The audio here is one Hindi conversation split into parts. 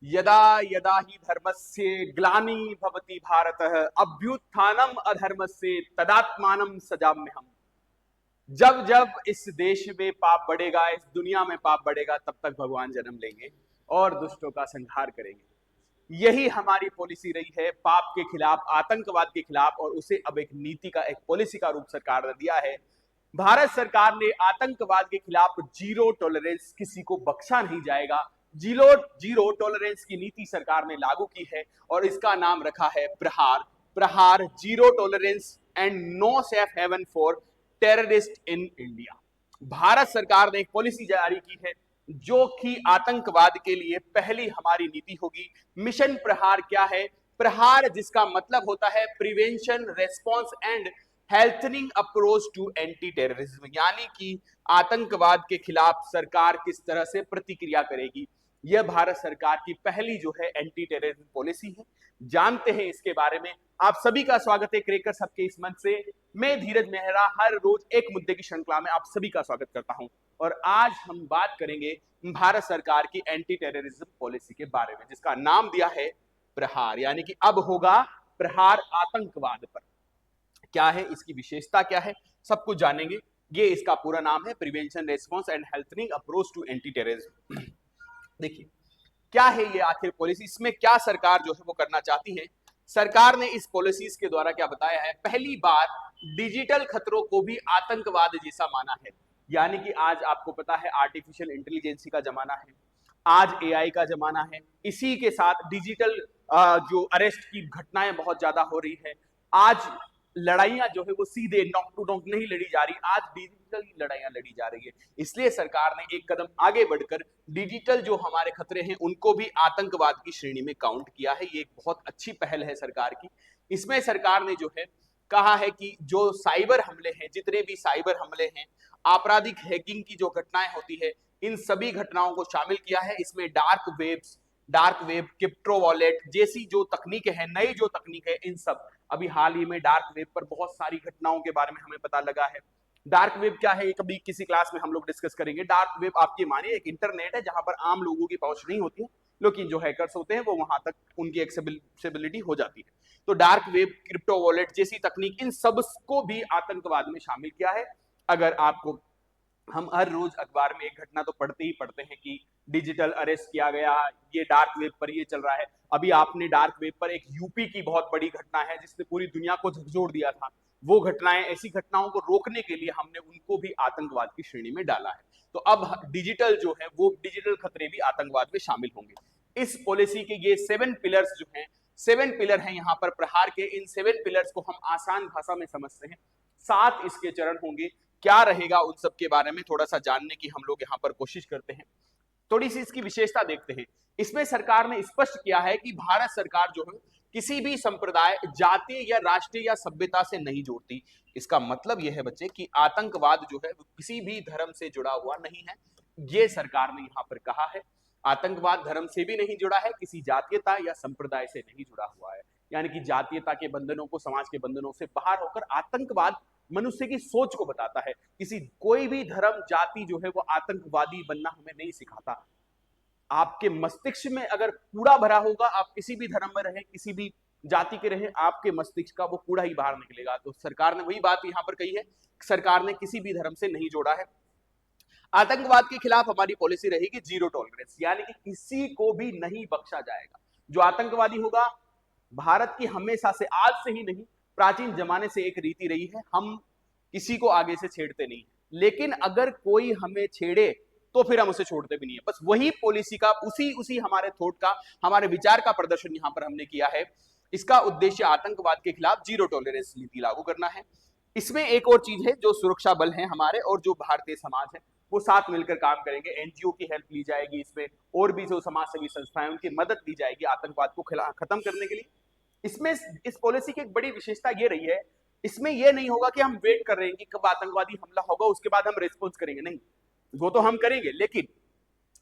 यदा यदा हि धर्मस्य ग्लानि भवति भारतः अभ्युत्थानम अधर्मस्य तदात्मानं सजाम्यहम्। जब जब इस देश में पाप बढ़ेगा, इस दुनिया में पाप बढ़ेगा, तब तक भगवान जन्म लेंगे और दुष्टों का संहार करेंगे। यही हमारी पॉलिसी रही है, पाप के खिलाफ, आतंकवाद के खिलाफ, और उसे अब एक नीति का, एक पॉलिसी का रूप सरकार ने दिया है। भारत सरकार ने आतंकवाद के खिलाफ जीरो टॉलरेंस, किसी को बख्शा नहीं जाएगा, जीरो जीरो टॉलरेंस की नीति सरकार ने लागू की है और इसका नाम रखा है Prahar. Prahar, zero tolerance and no safe haven for terrorist in India. Bharat सरकार ने एक पॉलिसी जारी की है जो कि आतंकवाद के लिए पहली हमारी नीति होगी। मिशन प्रहार क्या है? प्रहार जिसका मतलब होता है prevention, response and healthening approach to anti terrorism, यानी कि आतंकवाद के खिलाफ सरकार किस तरह से प्रतिक्रिया करेगी। यह भारत सरकार की पहली जो है एंटी टेररिज्म पॉलिसी है। जानते हैं इसके बारे में। आप सभी का स्वागत है क्रैकर्स हब के इस मंच से। मैं धीरज मेहरा हर रोज एक मुद्दे की श्रृंखला में आप सभी का स्वागत करता हूं और आज हम बात करेंगे भारत सरकार की एंटी टेररिज्म पॉलिसी के बारे में, जिसका नाम दिया है प्रहार, यानी कि अब होगा प्रहार आतंकवाद पर। क्या है इसकी विशेषता, क्या है, सब कुछ जानेंगे। ये इसका पूरा नाम है prevention, response and healthening approach to anti terrorism. देखिए क्या है ये आखिर पॉलिसी, इसमें क्या सरकार जो है वो करना चाहती है। सरकार ने इस पॉलिसीज के द्वारा क्या बताया है, पहली बार डिजिटल खतरों को भी आतंकवाद जैसा माना है। यानी कि आज आपको पता है आर्टिफिशियल इंटेलिजेंसी का जमाना है, आज एआई का जमाना है, इसी के साथ डिजिटल जो अरेस्ट की घटनाएं बहुत ज्यादा हो रही है। आज लड़ाइयां जो है वो सीधे नॉक टू नॉक नहीं लड़ी जा रही, आज डिजिटल लड़ाइयां लड़ी जा रही है। इसलिए सरकार ने एक कदम आगे बढ़कर डिजिटल जो हमारे खतरे हैं उनको भी आतंकवाद की श्रेणी में काउंट किया है। ये एक बहुत अच्छी पहल है सरकार की। इसमें सरकार ने जो है कहा है कि जो साइबर हमले हैं, जितने भी साइबर हमले हैं, आपराधिक हैकिंग की जो घटनाएं होती है, इन सभी घटनाओं को शामिल किया है। इसमें डार्क वेब, क्रिप्टो वॉलेट जैसी जो तकनीकें हैं, नई जो तकनीक है, इन सब अभी हाल ही में डार्क वेब पर बहुत सारी घटनाओं के बारे में हमें पता लगा है। डार्क वेब क्या है, कभी किसी क्लास में हम लोग डिस्कस करेंगे। डार्क वेब आपकी मानिए एक इंटरनेट है जहां पर आम लोगों की पहुंच नहीं होती है, लेकिन जो हैकर्स होते हैं वो वहां तक उनकी एक्सेसिबिलिटी हो जाती है। तो डार्क वेब, क्रिप्टो वॉलेट जैसी तकनीक, इन सब को भी आतंकवाद में शामिल किया है। अगर आपको, हम हर रोज अखबार में एक घटना तो पढ़ते ही पढ़ते हैं कि डिजिटल अरेस्ट किया गया, ये डार्क वेब पर ये चल रहा है। अभी आपने डार्क वेब पर एक यूपी की बहुत बड़ी घटना है जिसने पूरी दुनिया को झकझोर दिया था। वो घटनाएं, ऐसी घटनाओं को रोकने के लिए हमने उनको भी आतंकवाद की श्रेणी में डाला है। तो अब डिजिटल जो है वो डिजिटल खतरे भी आतंकवाद में शामिल होंगे। इस पॉलिसी के ये 7 पिलर्स जो हैं, 7 पिलर हैं यहाँ पर प्रहार के। इन 7 पिलर्स को हम आसान भाषा में समझते हैं। 7 इसके चरण होंगे। क्या रहेगा उन सब के बारे में थोड़ा सा जानने की हम लोग यहाँ पर कोशिश करते हैं। थोड़ी सी इसकी विशेषता देखते हैं। इसमें सरकार ने स्पष्ट किया है कि भारत सरकार जो है किसी भी संप्रदाय, जाति या राष्ट्रीय या सभ्यता से नहीं जोड़ती। इसका मतलब यह है बच्चे कि आतंकवाद जो है वो किसी भी धर्म से जुड़ा हुआ नहीं है। ये सरकार ने यहां पर कहा है। आतंकवाद धर्म से भी नहीं जुड़ा है, किसी जातीयता या संप्रदाय से नहीं जुड़ा हुआ है। यानी कि जातीयता के बंधनों को, समाज के बंधनों से बाहर होकर आतंकवाद मनुष्य की सोच को बताता है। किसी, कोई भी धर्म, जाति जो है वो आतंकवादी बनना हमें नहीं सिखाता। आपके मस्तिष्क में अगर कूड़ा भरा होगा, आप किसी भी धर्म में रहे, किसी भी जाति के रहे, आपके मस्तिष्क का वो कूड़ा ही बाहर निकलेगा। तो सरकार ने वही बात यहां पर कही है, सरकार ने किसी भी धर्म से नहीं जोड़ा है। आतंकवाद के खिलाफ हमारी पॉलिसी रहेगी जीरो टॉलरेंस, यानी कि किसी को भी नहीं बख्शा जाएगा। जो आतंकवादी होगा, भारत की हमेशा से, आज से ही नहीं, प्राचीन जमाने से एक रीति रही है, हम किसी को आगे से छेड़ते नहीं। लेकिन अगर कोई हमें छेड़े तो फिर हम उसे छोड़ते भी नहीं है। बस वही पॉलिसी का, उसी उसी हमारे थॉट का, हमारे विचार का प्रदर्शन यहां पर हमने किया है। इसका उद्देश्य आतंकवाद के खिलाफ जीरो टॉलरेंस नीति लागू करना है। इसमें एक और चीज है, जो सुरक्षा बल हैं हमारे और जो भारतीय समाज है वो साथ मिलकर काम करेंगे। एनजीओ की हेल्प ली जाएगी इसमें, और भी जो समाज सेवी संस्थाएं उनकी मदद ली जाएगी आतंकवाद को खत्म करने के लिए। इसमें इस पॉलिसी की एक बड़ी विशेषता ये रही है, इसमें यह नहीं होगा कि हम वेट कर रहे हैं कि कब आतंकवादी हमला होगा उसके बाद हम रिस्पॉन्स करेंगे। नहीं, वो तो हम करेंगे, लेकिन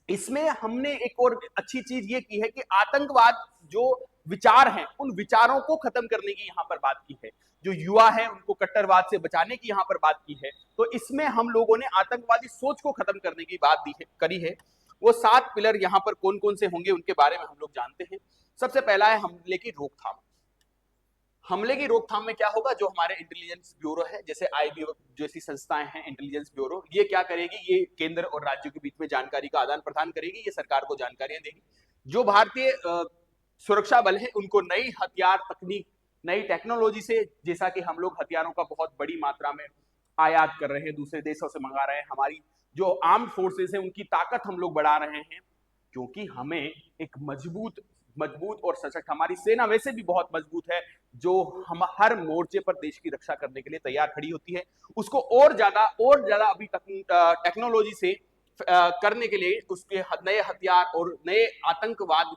इसमें हमने एक और अच्छी चीज ये की है कि आतंकवाद जो विचार हैं, उन विचारों को खत्म करने की यहां पर बात की है। जो युवा है उनको कट्टरवाद से बचाने की यहां पर बात की है। तो इसमें हम लोगों ने आतंकवादी सोच को खत्म करने की बात दी है, करी है। वो 7 पिलर यहाँ पर कौन कौन से होंगे उनके बारे में हम लोग जानते हैं। सबसे पहला है हमले की रोकथाम। हमले की रोकथाम में क्या होगा, जो हमारे इंटेलिजेंस ब्यूरो है, जैसे आईबी जैसी संस्थाएं हैं, इंटेलिजेंस ब्यूरो, ये क्या करेगी, ये केंद्र और राज्यों के बीच में जानकारी का आदान प्रदान करेगी, ये सरकार को जानकारियां देगी। जो भारतीय सुरक्षा बल है उनको नई हथियार तकनीक, नई टेक्नोलॉजी से, जैसा कि हम लोग हथियारों का बहुत बड़ी मात्रा में आयात कर रहे हैं, दूसरे देशों से मंगा रहे हैं, हमारी जो आर्म्ड फोर्सेस है उनकी ताकत हम लोग बढ़ा रहे हैं, क्योंकि हमें एक मजबूत और सशक्त, हमारी सेना वैसे भी बहुत मजबूत है, जो हम हर मोर्चे पर देश की रक्षा करने के लिए तैयार खड़ी होती है, उसको और ज्यादा अभी टेक्नोलॉजी से करने के लिए, उसके नए हथियार और नए आतंकवाद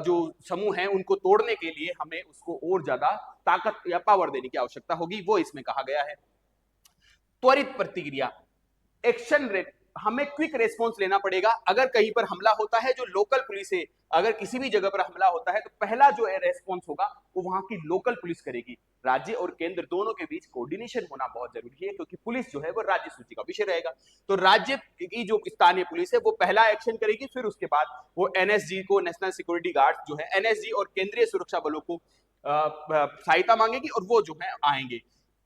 जो समूह हैं उनको तोड़ने के लिए हमें उसको और ज्यादा ताकत या पावर देने की आवश्यकता होगी, वो इसमें कहा गया है। त्वरित प्रतिक्रिया, एक्शन रेट, हमें क्विक रेस्पॉन्स लेना पड़ेगा। अगर कहीं पर हमला होता है, जो लोकल पुलिस है, अगर किसी भी जगह पर हमला होता है तो पहला जो रेस्पॉन्स होगा वो वहां की लोकल पुलिस करेगी। राज्य और केंद्र दोनों के बीच कोऑर्डिनेशन होना बहुत जरूरी है, क्योंकि पुलिस जो है वो राज्य सूची का विषय रहेगा। तो राज्य की जो स्थानीय पुलिस है वो पहला एक्शन करेगी, फिर उसके बाद वो एनएसजी को, नेशनल सिक्योरिटी गार्ड जो है, एनएसजी और केंद्रीय सुरक्षा बलों को सहायता मांगेगी और वो जो है आएंगे।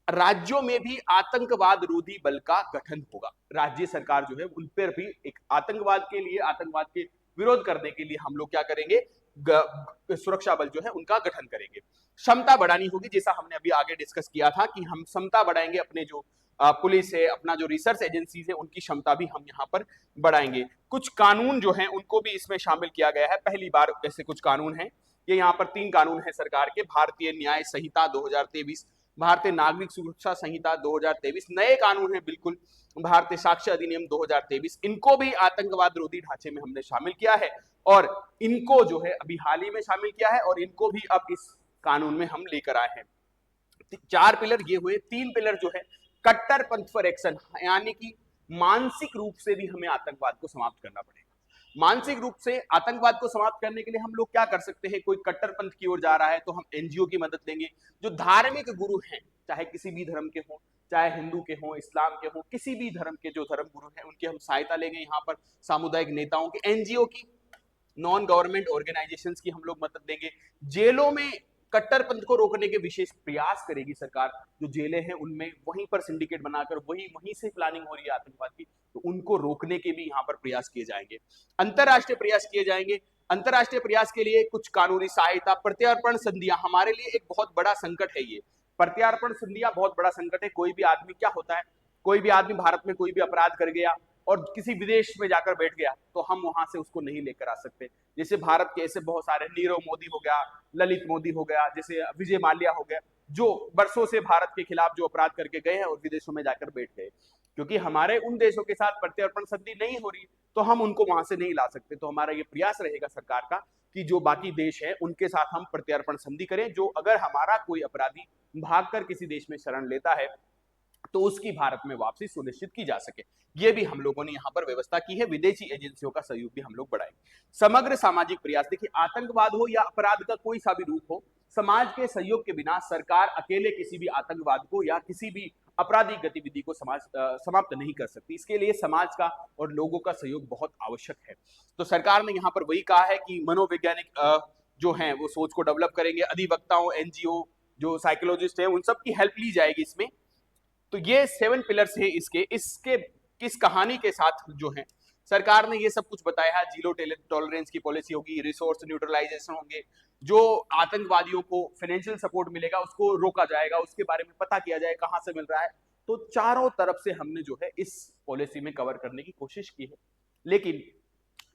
राज्यों में भी आतंकवाद रोधी बल का गठन होगा। राज्य सरकार जो है उन पर भी एक आतंकवाद के लिए, आतंकवाद के विरोध करने के लिए हम लोग क्या करेंगे, सुरक्षा बल जो है उनका गठन करेंगे। क्षमता बढ़ानी होगी, जैसा हमने अभी आगे डिस्कस किया था कि हम क्षमता बढ़ाएंगे, अपने जो पुलिस है, अपना जो रिसर्च एजेंसी है, उनकी क्षमता भी हम यहाँ पर बढ़ाएंगे। कुछ कानून जो है उनको भी इसमें शामिल किया गया है, पहली बार ऐसे कुछ कानून है। ये यहाँ पर 3 कानून है सरकार के, भारतीय न्याय संहिता 2023, भारतीय नागरिक सुरक्षा संहिता 2023, नए कानून है बिल्कुल, भारतीय साक्ष्य अधिनियम 2023, इनको भी आतंकवाद रोधी ढांचे में हमने शामिल किया है और इनको जो है अभी हाल ही में शामिल किया है और इनको भी अब इस कानून में हम लेकर आए हैं। 4 पिलर ये हुए। 3 पिलर जो है कट्टरपंथ पर एक्शन, यानी कि मानसिक रूप से भी हमें आतंकवाद को समाप्त करना पड़ेगा। मानसिक रूप से आतंकवाद को समाप्त करने के लिए हम लोग क्या कर सकते हैं, कोई कट्टरपंथ की ओर जा रहा है तो हम एनजीओ की मदद लेंगे। जो धार्मिक गुरु हैं, चाहे किसी भी धर्म के हों, चाहे हिंदू के हों, इस्लाम के हों, किसी भी धर्म के जो धर्म गुरु हैं उनकी हम सहायता लेंगे। यहाँ पर सामुदायिक नेताओं की, एनजीओ की, नॉन गवर्नमेंट ऑर्गेनाइजेशंस की हम लोग मदद देंगे। जेलों में कट्टरपंथ को रोकने के विशेष प्रयास करेगी सरकार। जो जेलें हैं उनमें वहीं पर सिंडिकेट बनाकर वहीं से प्लानिंग हो रही है आतंकवाद की, तो उनको रोकने के भी यहाँ पर प्रयास किए जाएंगे। अंतरराष्ट्रीय प्रयास किए जाएंगे। अंतरराष्ट्रीय प्रयास के लिए कुछ कानूनी सहायता, प्रत्यार्पण संधियां, हमारे लिए एक बहुत बड़ा संकट है ये। प्रत्यार्पण संधियां बहुत बड़ा संकट है। कोई भी आदमी, क्या होता है, कोई भी आदमी भारत में कोई भी अपराध कर गया और किसी विदेश में जाकर बैठ गया तो हम वहां से उसको नहीं लेकर आ सकते। जैसे भारत के ऐसे बहुत सारे, नीरव मोदी हो गया, ललित मोदी हो गया, जैसे विजय माल्या हो गया, जो वर्षों से भारत के खिलाफ जो अपराध करके गए हैं और विदेशों में जाकर बैठ गए, क्योंकि हमारे उन देशों के साथ प्रत्यार्पण संधि नहीं हो रही तो हम उनको वहां से नहीं ला सकते। तो हमारा ये प्रयास रहेगा सरकार का कि जो बाकी देश है उनके साथ हम प्रत्यार्पण संधि करें, जो अगर हमारा कोई अपराधी भागकर किसी देश में शरण लेता है तो उसकी भारत में वापसी सुनिश्चित की जा सके। ये भी हम लोगों ने यहाँ पर व्यवस्था की है। विदेशी एजेंसियों का सहयोग भी हम लोग बढ़ाएंगे। समग्र सामाजिक प्रयास, देखिए आतंकवाद हो या अपराध का कोई सा भी रूप हो, समाज के सहयोग के बिना सरकार अकेले किसी भी आतंकवाद को या किसी भी आपराधिक गतिविधि को समाप्त नहीं कर सकती। इसके लिए समाज का और लोगों का सहयोग बहुत आवश्यक है। तो सरकार ने यहाँ पर वही कहा है कि मनोवैज्ञानिक जो हैं वो सोच को डेवलप करेंगे, अधिवक्ताओं, एनजीओ, जो साइकोलॉजिस्ट हैं, उन सब की हेल्प ली जाएगी इसमें। तो ये 7 पिलर्स है इसके किस कहानी के साथ जो है सरकार ने ये सब कुछ बताया है। जीरो टॉलरेंस की पॉलिसी होगी, रिसोर्स न्यूट्रलाइजेशन होंगे, जो आतंकवादियों को फाइनेंशियल सपोर्ट मिलेगा उसको रोका जाएगा, उसके बारे में पता किया जाए कहां से मिल रहा है। तो चारों तरफ से हमने जो है इस पॉलिसी में कवर करने की कोशिश की है। लेकिन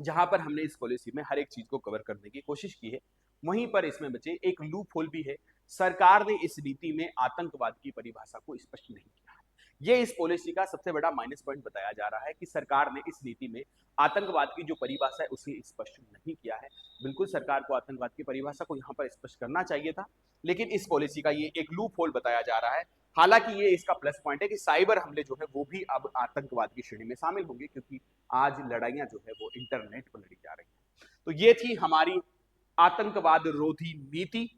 जहां पर हमने इस पॉलिसी में हर एक चीज को कवर करने की कोशिश की है, वहीं पर इसमें बचे एक लूप होल भी है। सरकार ने इस नीति में आतंकवाद की परिभाषा को स्पष्ट नहीं किया है। ये इस पॉलिसी का सबसे बड़ा माइनस पॉइंट बताया जा रहा है कि सरकार ने इस नीति में आतंकवाद की जो परिभाषा है उसे स्पष्ट नहीं किया है। बिल्कुल सरकार को आतंकवाद की परिभाषा को यहाँ पर स्पष्ट करना चाहिए था, लेकिन इस पॉलिसी का ये एक लूप होल बताया जा रहा है। हालांकि ये इसका प्लस पॉइंट है कि साइबर हमले जो है वो भी अब आतंकवाद की श्रेणी में शामिल होंगे, क्योंकि आज लड़ाइयां जो है वो इंटरनेट पर लड़ी जा रही है। तो ये थी हमारी आतंकवाद रोधी नीति।